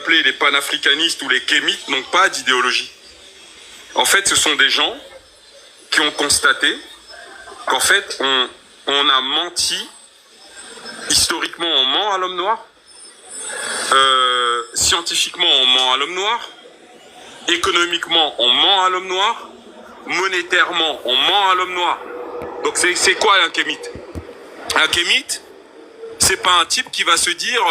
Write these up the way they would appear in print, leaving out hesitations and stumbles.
appelez les panafricanistes ou les kémites n'ont pas d'idéologie. En fait, ce sont des gens qui ont constaté qu'en fait, on a menti. Historiquement, on ment à l'homme noir. Scientifiquement, on ment à l'homme noir. Économiquement, on ment à l'homme noir. Monétairement, on ment à l'homme noir. Donc, c'est quoi un kémite? Un kémite, c'est pas un type qui va se dire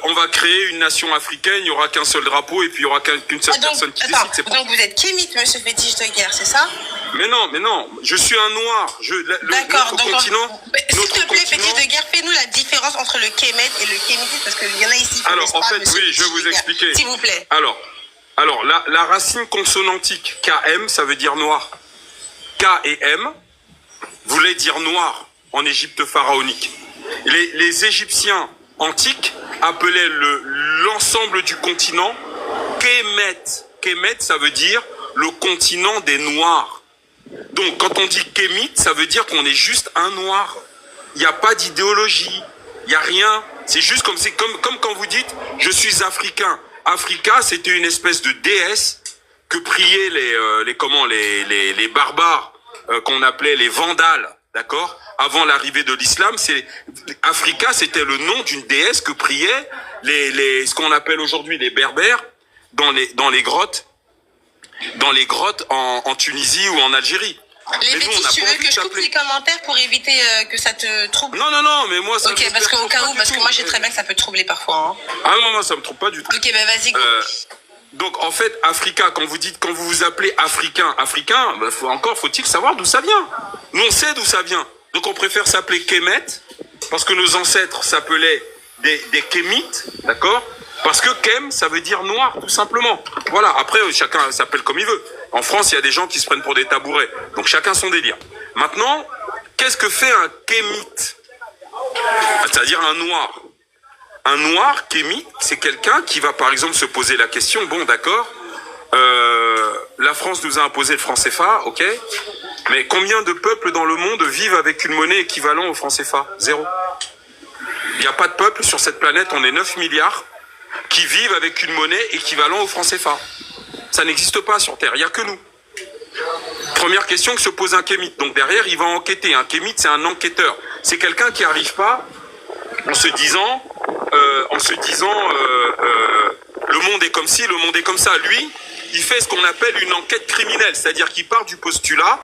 on va créer une nation africaine, il n'y aura qu'un seul drapeau et puis il n'y aura qu'une seule personne qui décide. Donc vous êtes kémite, monsieur Fétiche de guerre, c'est ça? Mais non, je suis un noir. D'accord, donc continent. S'il te plaît, Fétiche de guerre, fais-nous la différence entre le kémet et le kémitisme, parce qu'il y en a ici qui Alors, en pas, fait, oui, je vais vous expliquer. S'il vous plaît. Alors la racine consonantique KM, ça veut dire noir. K et M voulaient dire noir en Égypte pharaonique. Les Égyptiens antiques appelaient l'ensemble du continent Kemet. Kemet, ça veut dire le continent des noirs. Donc, quand on dit kémite, ça veut dire qu'on est juste un noir. Il n'y a pas d'idéologie, il n'y a rien. C'est juste comme quand vous dites « je suis africain ». Africa, c'était une espèce de déesse que priaient les barbares, qu'on appelait les Vandales, d'accord? Avant l'arrivée de l'islam, Africa, c'était le nom d'une déesse que priaient ce qu'on appelle aujourd'hui les Berbères dans les grottes en Tunisie ou en Algérie. Les Fétiches, tu veux que je coupe les commentaires pour éviter que ça te trouble? Non, mais moi ça ok, parce qu'au cas où, parce que moi j'ai très bien que ça peut te troubler parfois. Hein. Ah non, ça me trouble pas du tout. Ok, ben vas-y. Donc en fait, Africa, quand vous vous appelez africain, faut-il savoir d'où ça vient? Nous on sait d'où ça vient. Donc on préfère s'appeler Kemet, parce que nos ancêtres s'appelaient des Kémites, d'accord? Parce que Kem, ça veut dire noir, tout simplement. Voilà, après, chacun s'appelle comme il veut. En France, il y a des gens qui se prennent pour des tabourets. Donc chacun son délire. Maintenant, qu'est-ce que fait un Kémite? C'est-à-dire un noir. Un noir, Kémite, c'est quelqu'un qui va par exemple se poser la question, bon d'accord, la France nous a imposé le franc CFA, ok, mais combien de peuples dans le monde vivent avec une monnaie équivalente au franc CFA? Zéro. Il n'y a pas de peuple sur cette planète, on est 9 milliards, qui vivent avec une monnaie équivalente au franc CFA. Ça n'existe pas sur Terre, il n'y a que nous. Première question que se pose un kémite. Donc derrière, il va enquêter. Un kémite, c'est un enquêteur. C'est quelqu'un qui n'arrive pas en se disant le monde est comme ci, le monde est comme ça. Lui, il fait ce qu'on appelle une enquête criminelle, c'est-à-dire qu'il part du postulat